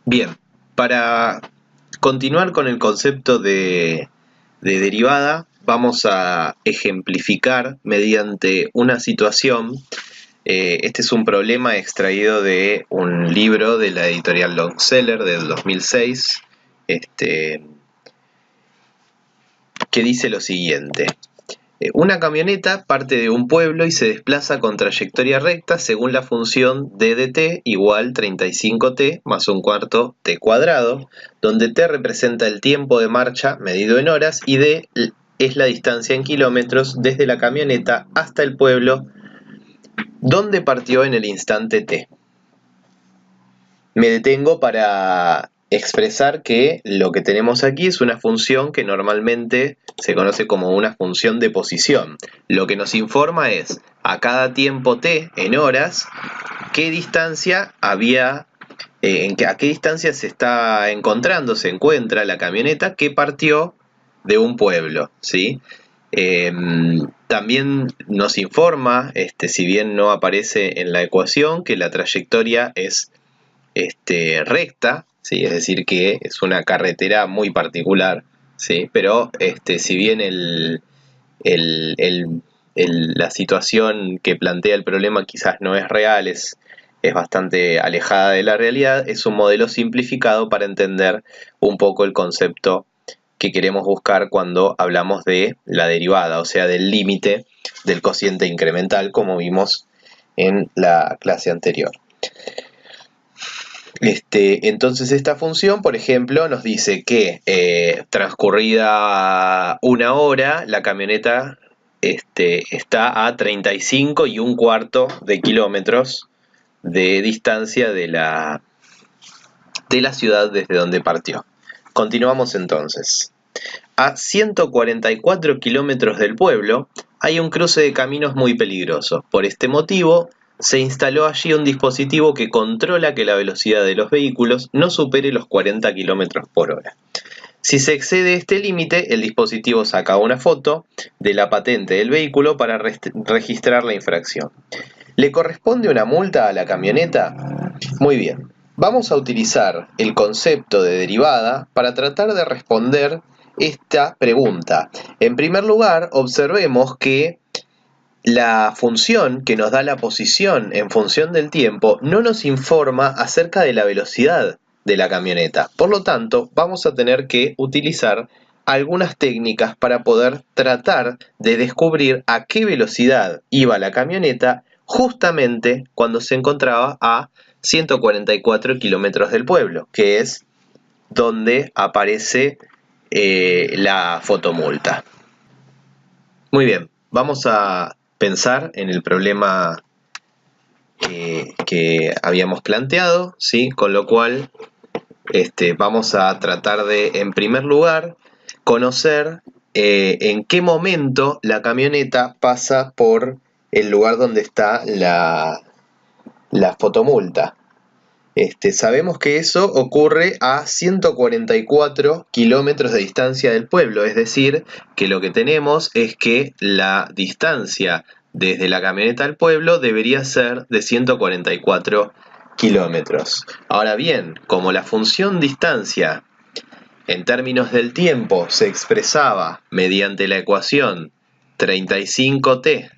Bien, para continuar con el concepto de derivada, vamos a ejemplificar mediante una situación. Este es un problema extraído de un libro de la editorial Longseller del 2006, que dice lo siguiente. Una camioneta parte de un pueblo y se desplaza con trayectoria recta según la función d de t igual 35t más un cuarto t cuadrado, donde t representa el tiempo de marcha medido en horas y d es la distancia en kilómetros desde la camioneta hasta el pueblo donde partió en el instante t. Me detengo para expresar que lo que tenemos aquí es una función que normalmente se conoce como una función de posición. Lo que nos informa es, a cada tiempo t en horas, qué distancia había, a qué distancia se encuentra la camioneta que partió de un pueblo, ¿sí? También nos informa, si bien no aparece en la ecuación, que la trayectoria es recta, ¿sí? Es decir, que es una carretera muy particular, ¿sí? Pero si bien la situación que plantea el problema quizás no es real, es bastante alejada de la realidad, es un modelo simplificado para entender un poco el concepto que queremos buscar cuando hablamos de la derivada, o sea, del límite del cociente incremental, como vimos en la clase anterior. Entonces esta función, por ejemplo, nos dice que transcurrida una hora, la camioneta está a 35 y un cuarto de kilómetros de distancia de la ciudad desde donde partió. Continuamos entonces. A 144 kilómetros del pueblo hay un cruce de caminos muy peligroso. Por este motivo, se instaló allí un dispositivo que controla que la velocidad de los vehículos no supere los 40 kilómetros por hora. Si se excede este límite, el dispositivo saca una foto de la patente del vehículo para registrar la infracción. ¿Le corresponde una multa a la camioneta? Muy bien. Vamos a utilizar el concepto de derivada para tratar de responder esta pregunta. En primer lugar, observemos que la función que nos da la posición en función del tiempo no nos informa acerca de la velocidad de la camioneta. Por lo tanto, vamos a tener que utilizar algunas técnicas para poder tratar de descubrir a qué velocidad iba la camioneta justamente cuando se encontraba a 144 kilómetros del pueblo, que es donde aparece la fotomulta. Muy bien, vamos a pensar en el problema que habíamos planteado, ¿sí? Con lo cual vamos a tratar de, en primer lugar, conocer en qué momento la camioneta pasa por el lugar donde está la fotomulta. Sabemos que eso ocurre a 144 kilómetros de distancia del pueblo, es decir, que lo que tenemos es que la distancia desde la camioneta al pueblo debería ser de 144 kilómetros. Ahora bien, como la función distancia en términos del tiempo se expresaba mediante la ecuación 35t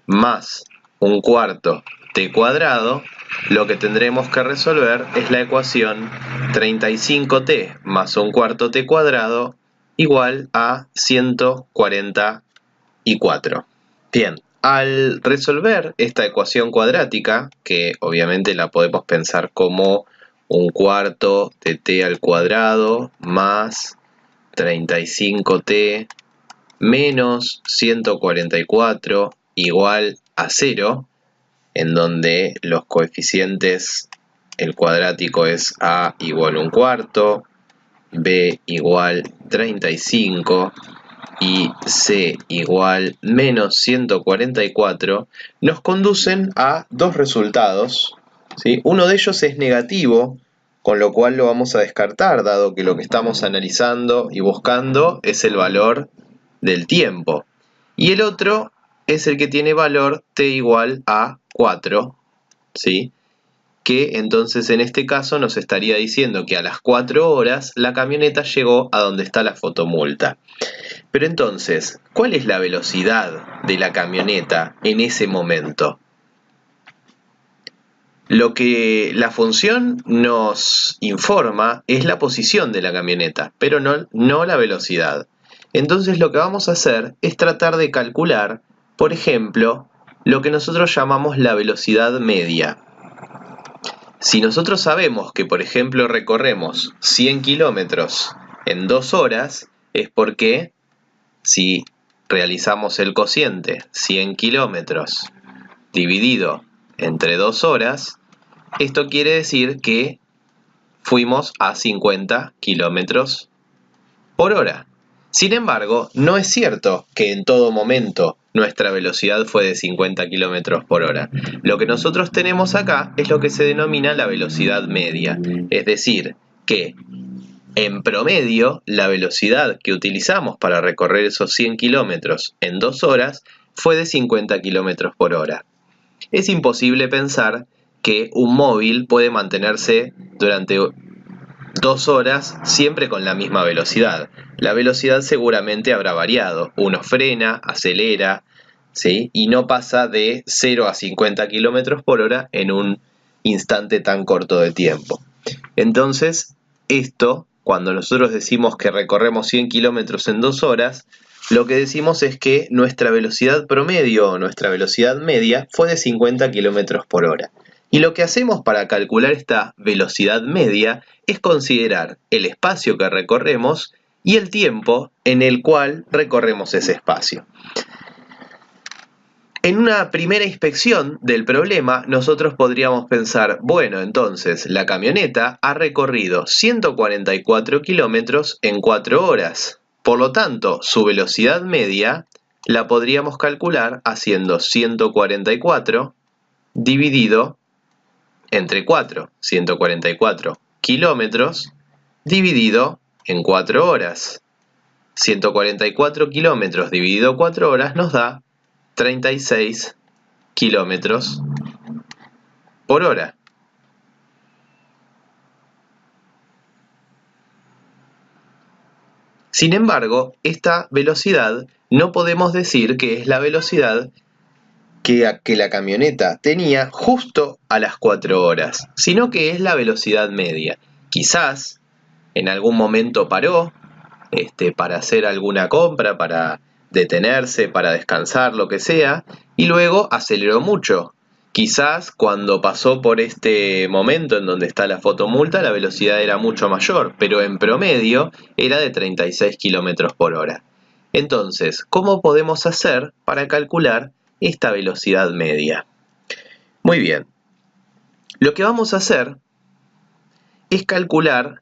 más un cuarto t cuadrado, lo que tendremos que resolver es la ecuación 35t más un cuarto t cuadrado igual a 144. Bien, al resolver esta ecuación cuadrática, que obviamente la podemos pensar como un cuarto de t al cuadrado más 35t menos 144 igual a 0, en donde los coeficientes, el cuadrático es a igual a un cuarto, b igual 35 y c igual menos 144, nos conducen a dos resultados, ¿sí? Uno de ellos es negativo, con lo cual lo vamos a descartar, dado que lo que estamos analizando y buscando es el valor del tiempo. Y el otro es el que tiene valor t igual a 4, ¿sí? que entonces en este caso nos estaría diciendo que a las 4 horas la camioneta llegó a donde está la fotomulta. Pero entonces, ¿cuál es la velocidad de la camioneta en ese momento? Lo que la función nos informa es la posición de la camioneta, pero no la velocidad. Entonces lo que vamos a hacer es tratar de calcular, por ejemplo, lo que nosotros llamamos la velocidad media. Si nosotros sabemos que, por ejemplo, recorremos 100 kilómetros en 2 horas, es porque si realizamos el cociente 100 kilómetros dividido entre 2 horas, esto quiere decir que fuimos a 50 kilómetros por hora. Sin embargo, no es cierto que en todo momento nuestra velocidad fue de 50 kilómetros por hora. Lo que nosotros tenemos acá es lo que se denomina la velocidad media. Es decir, que en promedio la velocidad que utilizamos para recorrer esos 100 kilómetros en 2 horas fue de 50 kilómetros por hora. Es imposible pensar que un móvil puede mantenerse durante 2 horas siempre con la misma velocidad. La velocidad seguramente habrá variado. Uno frena, acelera, ¿sí? Y no pasa de 0 a 50 kilómetros por hora en un instante tan corto de tiempo. Entonces, esto, cuando nosotros decimos que recorremos 100 kilómetros en 2 horas, lo que decimos es que nuestra velocidad promedio o nuestra velocidad media fue de 50 kilómetros por hora. Y lo que hacemos para calcular esta velocidad media es considerar el espacio que recorremos y el tiempo en el cual recorremos ese espacio. En una primera inspección del problema, nosotros podríamos pensar, bueno, entonces la camioneta ha recorrido 144 kilómetros en 4 horas. Por lo tanto, su velocidad media la podríamos calcular haciendo 144 dividido entre 4, 144 kilómetros dividido en 4 horas. 144 kilómetros dividido 4 horas nos da 36 kilómetros por hora. Sin embargo, esta velocidad no podemos decir que es la velocidad que la camioneta tenía justo a las 4 horas, sino que es la velocidad media. Quizás en algún momento paró para hacer alguna compra, para detenerse, para descansar, lo que sea, y luego aceleró mucho. Quizás cuando pasó por este momento en donde está la fotomulta, la velocidad era mucho mayor, pero en promedio era de 36 kilómetros por hora. Entonces, ¿cómo podemos hacer para calcular esta velocidad media? Muy bien, lo que vamos a hacer es calcular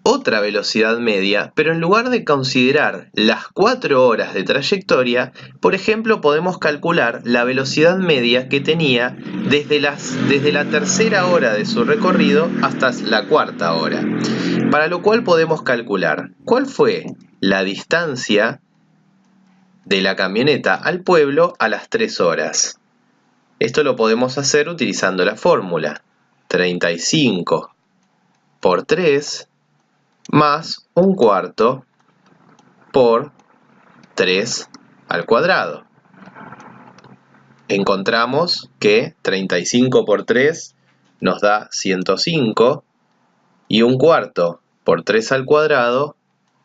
otra velocidad media, pero en lugar de considerar las 4 horas de trayectoria, por ejemplo, podemos calcular la velocidad media que tenía desde la tercera hora de su recorrido hasta la cuarta hora. Para lo cual podemos calcular cuál fue la distancia de la camioneta al pueblo a las 3 horas. Esto lo podemos hacer utilizando la fórmula 35 por 3 más 1/4 por 3 al cuadrado. Encontramos que 35 por 3 nos da 105 y 1/4 por 3 al cuadrado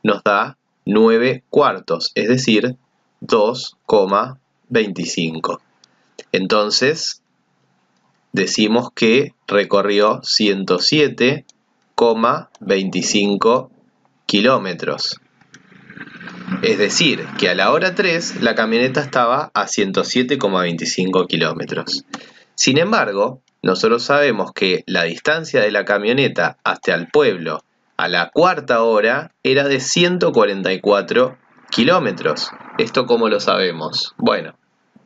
nos da 9/4, es decir, 2,25. Entonces, decimos que recorrió 107,25 kilómetros. Es decir, que a la hora 3 la camioneta estaba a 107,25 kilómetros. Sin embargo, nosotros sabemos que la distancia de la camioneta hasta el pueblo a la cuarta hora era de 144 kilómetros. ¿Esto cómo lo sabemos? Bueno,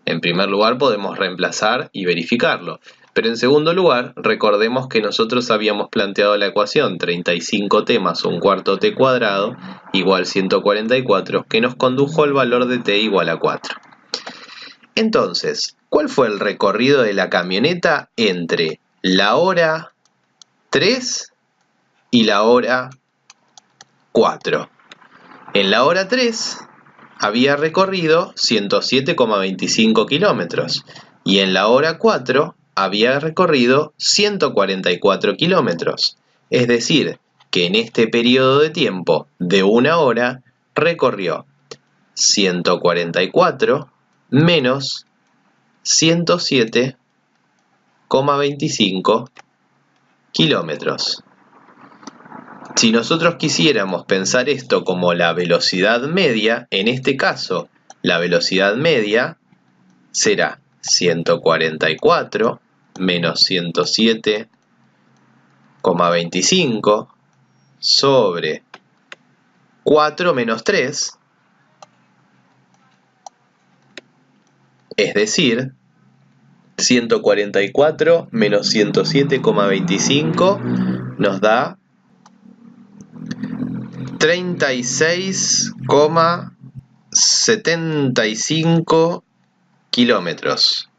en primer lugar podemos reemplazar y verificarlo. Pero en segundo lugar, recordemos que nosotros habíamos planteado la ecuación 35t más 1/4 t cuadrado igual 144, que nos condujo al valor de t igual a 4. Entonces, ¿cuál fue el recorrido de la camioneta entre la hora 3 y la hora 4. En la hora 3 había recorrido 107,25 kilómetros y en la hora 4 había recorrido 144 kilómetros. Es decir, que en este periodo de tiempo de una hora recorrió 144 menos 107,25 kilómetros. Si nosotros quisiéramos pensar esto como la velocidad media, en este caso la velocidad media será 144 menos 107,25 sobre 4 menos 3, es decir, 144 menos 107,25 nos da 36,75 kilómetros.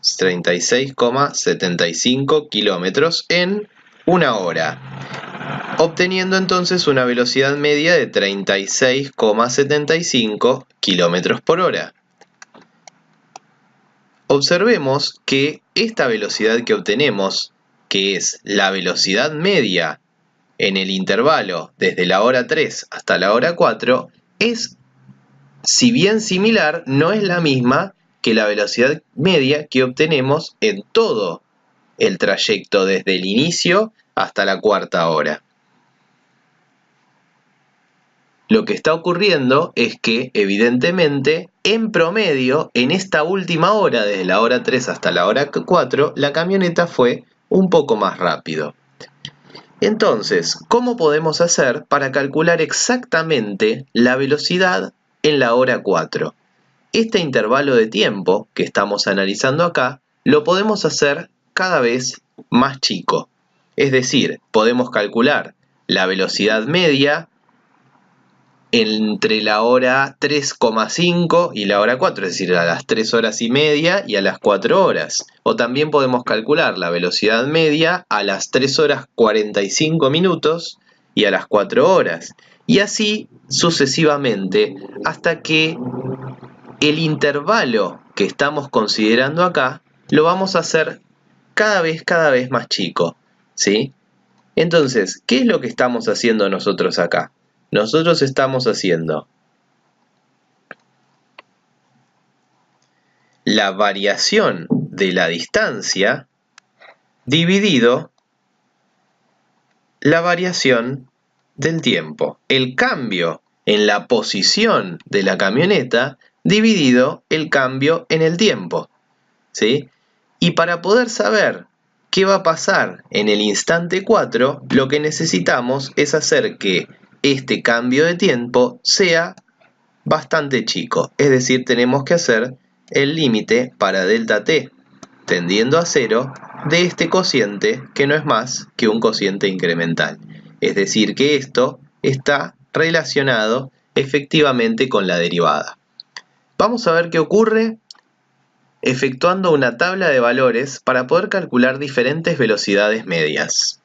36,75 kilómetros en una hora, obteniendo entonces una velocidad media de 36,75 kilómetros por hora. Observemos que esta velocidad que obtenemos, que es la velocidad media en el intervalo desde la hora 3 hasta la hora 4, es, si bien similar, no es la misma que la velocidad media que obtenemos en todo el trayecto desde el inicio hasta la cuarta hora. Lo que está ocurriendo es que, evidentemente, en promedio, en esta última hora, desde la hora 3 hasta la hora 4, la camioneta fue un poco más rápido. Entonces, ¿cómo podemos hacer para calcular exactamente la velocidad en la hora 4? Este intervalo de tiempo que estamos analizando acá, lo podemos hacer cada vez más chico. Es decir, podemos calcular la velocidad media entre la hora 3,5 y la hora 4, es decir, a las 3 horas y media y a las 4 horas. O también podemos calcular la velocidad media a las 3 horas 45 minutos y a las 4 horas. Y así sucesivamente hasta que el intervalo que estamos considerando acá lo vamos a hacer cada vez más chico, ¿sí? Entonces, ¿qué es lo que estamos haciendo nosotros acá? Nosotros estamos haciendo la variación de la distancia dividido la variación del tiempo. El cambio en la posición de la camioneta dividido el cambio en el tiempo, ¿sí? Y para poder saber qué va a pasar en el instante 4, lo que necesitamos es hacer que este cambio de tiempo sea bastante chico. Es decir, tenemos que hacer el límite para delta t tendiendo a 0 de este cociente que no es más que un cociente incremental. Es decir, que esto está relacionado efectivamente con la derivada. Vamos a ver qué ocurre efectuando una tabla de valores para poder calcular diferentes velocidades medias.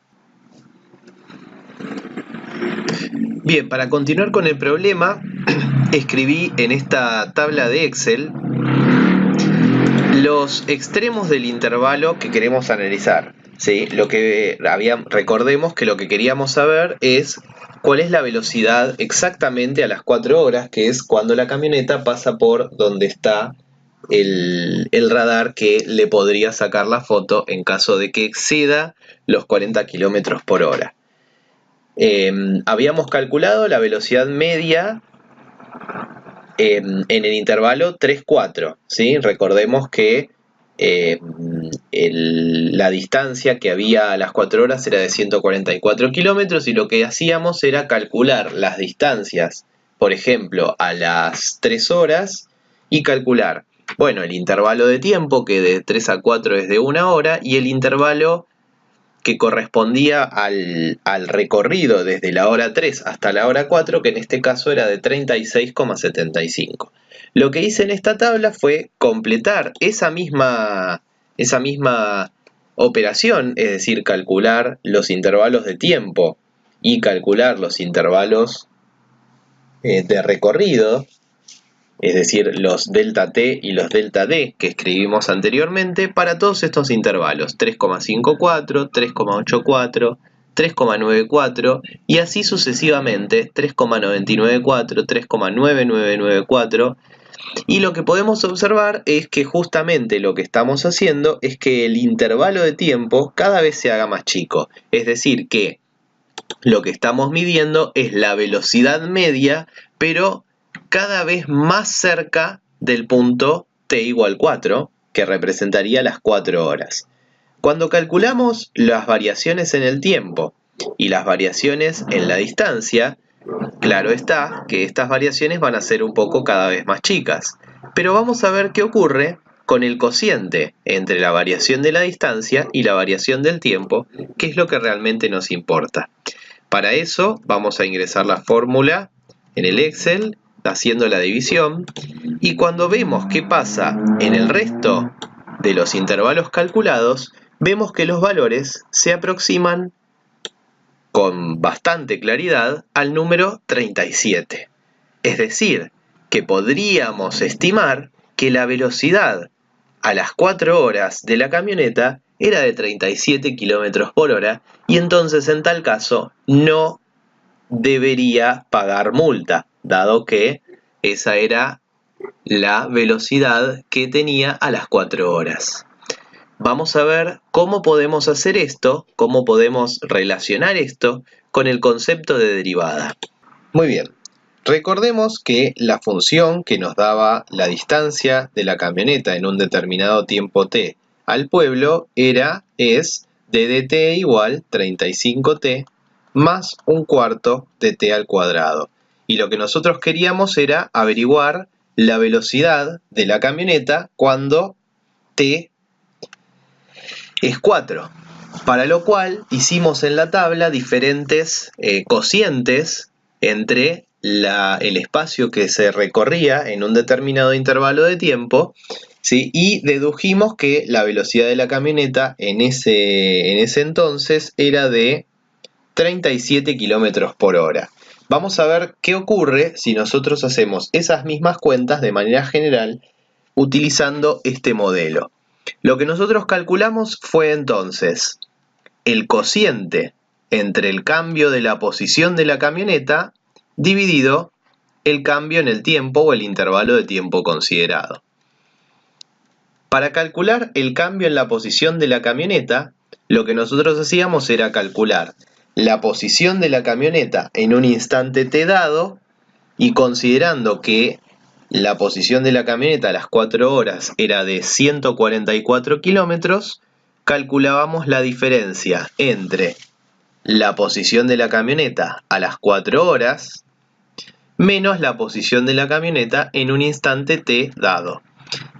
Bien, para continuar con el problema, escribí en esta tabla de Excel los extremos del intervalo que queremos analizar, ¿sí? Recordemos que lo que queríamos saber es cuál es la velocidad exactamente a las 4 horas, que es cuando la camioneta pasa por donde está el radar que le podría sacar la foto en caso de que exceda los 40 kilómetros por hora. Habíamos calculado la velocidad media en el intervalo 3-4, ¿sí? Recordemos que la distancia que había a las 4 horas era de 144 kilómetros y lo que hacíamos era calcular las distancias, por ejemplo, a las 3 horas y calcular, bueno, el intervalo de tiempo que de 3 a 4 es de 1 hora y el intervalo que correspondía al recorrido desde la hora 3 hasta la hora 4, que en este caso era de 36,75. Lo que hice en esta tabla fue completar esa misma operación, es decir, calcular los intervalos de tiempo y calcular los intervalos de recorrido, es decir, los delta t y los delta d que escribimos anteriormente, para todos estos intervalos, 3,54, 3,84, 3,94 y así sucesivamente, 3,994, 3,9994, y lo que podemos observar es que justamente lo que estamos haciendo es que el intervalo de tiempo cada vez se haga más chico, es decir, que lo que estamos midiendo es la velocidad media, pero cada vez más cerca del punto t igual 4, que representaría las 4 horas. Cuando calculamos las variaciones en el tiempo y las variaciones en la distancia, claro está que estas variaciones van a ser un poco cada vez más chicas. Pero vamos a ver qué ocurre con el cociente entre la variación de la distancia y la variación del tiempo, que es lo que realmente nos importa. Para eso vamos a ingresar la fórmula en el Excel, haciendo la división, y cuando vemos qué pasa en el resto de los intervalos calculados, vemos que los valores se aproximan con bastante claridad al número 37. Es decir, que podríamos estimar que la velocidad a las 4 horas de la camioneta era de 37 km por hora y entonces en tal caso no debería pagar multa, dado que esa era la velocidad que tenía a las 4 horas. Vamos a ver cómo podemos hacer esto, cómo podemos relacionar esto con el concepto de derivada. Muy bien, recordemos que la función que nos daba la distancia de la camioneta en un determinado tiempo t al pueblo es ddt igual 35t más un cuarto de t al cuadrado. Y lo que nosotros queríamos era averiguar la velocidad de la camioneta cuando t es 4. Para lo cual hicimos en la tabla diferentes cocientes entre el espacio que se recorría en un determinado intervalo de tiempo, ¿sí? Y dedujimos que la velocidad de la camioneta en ese entonces era de 37 km por hora. Vamos a ver qué ocurre si nosotros hacemos esas mismas cuentas de manera general utilizando este modelo. Lo que nosotros calculamos fue entonces el cociente entre el cambio de la posición de la camioneta dividido el cambio en el tiempo o el intervalo de tiempo considerado. Para calcular el cambio en la posición de la camioneta, lo que nosotros hacíamos era calcular la posición de la camioneta en un instante t dado y considerando que la posición de la camioneta a las 4 horas era de 144 kilómetros, calculábamos la diferencia entre la posición de la camioneta a las 4 horas menos la posición de la camioneta en un instante t dado.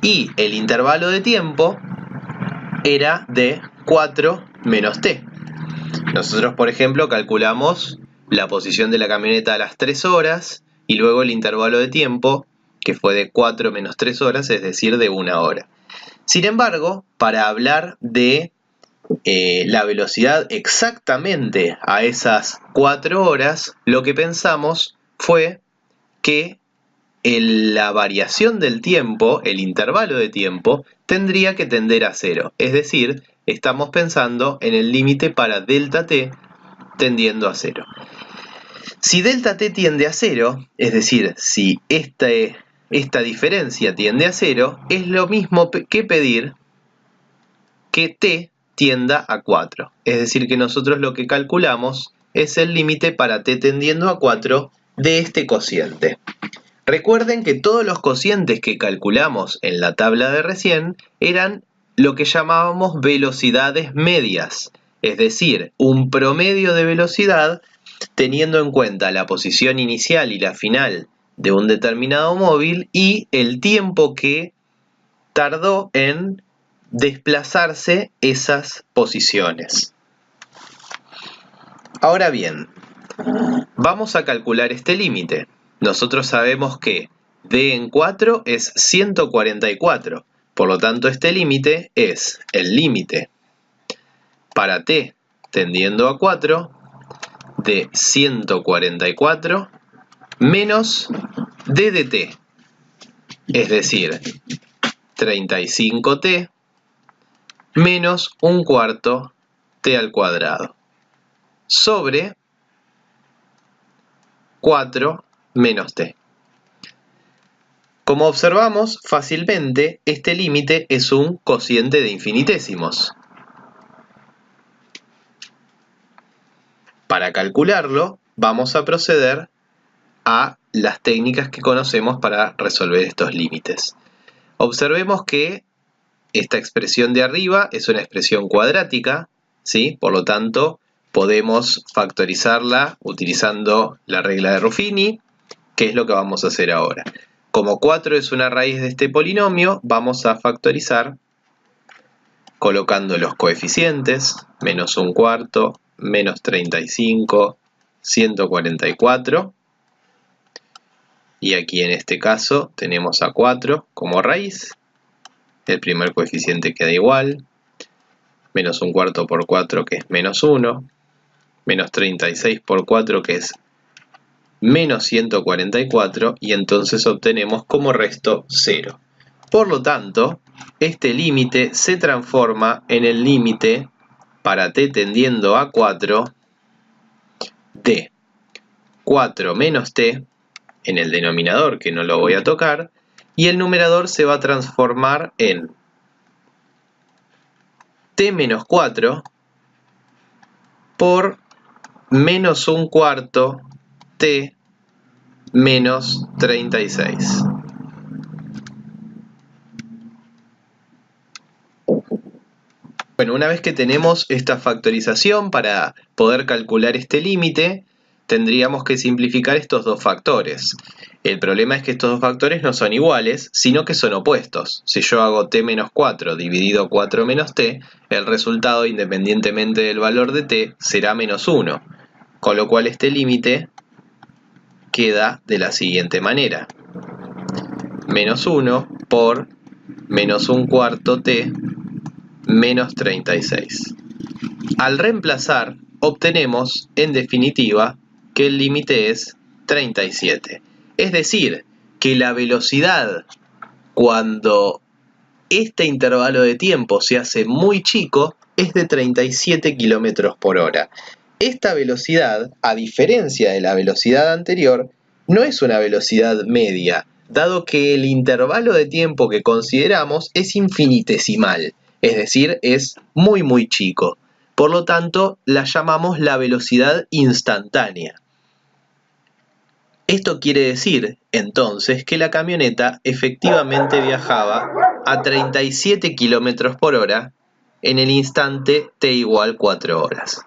Y el intervalo de tiempo era de 4 menos t. Nosotros, por ejemplo, calculamos la posición de la camioneta a las 3 horas y luego el intervalo de tiempo, que fue de 4 menos 3 horas, es decir, de 1 hora. Sin embargo, para hablar de la velocidad exactamente a esas 4 horas, lo que pensamos fue que la variación del tiempo, el intervalo de tiempo, tendría que tender a 0. Es decir, estamos pensando en el límite para delta t tendiendo a 0. Si delta t tiende a 0, es decir, si esta diferencia tiende a 0, es lo mismo que pedir que t tienda a 4. Es decir, que nosotros lo que calculamos es el límite para t tendiendo a 4 de este cociente. Recuerden que todos los cocientes que calculamos en la tabla de recién eran lo que llamábamos velocidades medias, es decir, un promedio de velocidad teniendo en cuenta la posición inicial y la final de un determinado móvil y el tiempo que tardó en desplazarse esas posiciones. Ahora bien, vamos a calcular este límite. Nosotros sabemos que d en 4 es 144, por lo tanto este límite es el límite para t tendiendo a 4 de 144 menos d de t, es decir, 35t menos un cuarto t al cuadrado, sobre 4 menos t. Como observamos fácilmente, este límite es un cociente de infinitésimos. Para calcularlo, vamos a proceder a las técnicas que conocemos para resolver estos límites. Observemos que esta expresión de arriba es una expresión cuadrática, ¿sí? Por lo tanto, podemos factorizarla utilizando la regla de Ruffini, que es lo que vamos a hacer ahora. Como 4 es una raíz de este polinomio, vamos a factorizar colocando los coeficientes, menos un cuarto, menos 35, 144. Y aquí en este caso tenemos a 4 como raíz. El primer coeficiente queda igual. Menos un cuarto por 4 que es menos 1. Menos 36 por 4 que es menos 144. Y entonces obtenemos como resto 0. Por lo tanto, este límite se transforma en el límite para t tendiendo a 4 de 4 menos t en el denominador, que no lo voy a tocar, y el numerador se va a transformar en t menos 4 por menos un cuarto t menos 36. Bueno, una vez que tenemos esta factorización para poder calcular este límite, tendríamos que simplificar estos dos factores. El problema es que estos dos factores no son iguales, sino que son opuestos. Si yo hago t menos 4 dividido 4 menos t, el resultado, independientemente del valor de t, será menos 1. Con lo cual este límite queda de la siguiente manera. Menos 1 por menos un cuarto t menos 36. Al reemplazar, obtenemos, en definitiva, que el límite es 37. Es decir, que la velocidad, cuando este intervalo de tiempo se hace muy chico, es de 37 km por hora. Esta velocidad, a diferencia de la velocidad anterior, no es una velocidad media, dado que el intervalo de tiempo que consideramos es infinitesimal, es decir, es muy chico. Por lo tanto, la llamamos la velocidad instantánea. Esto quiere decir, entonces, que la camioneta efectivamente viajaba a 37 km por hora en el instante t igual 4 horas.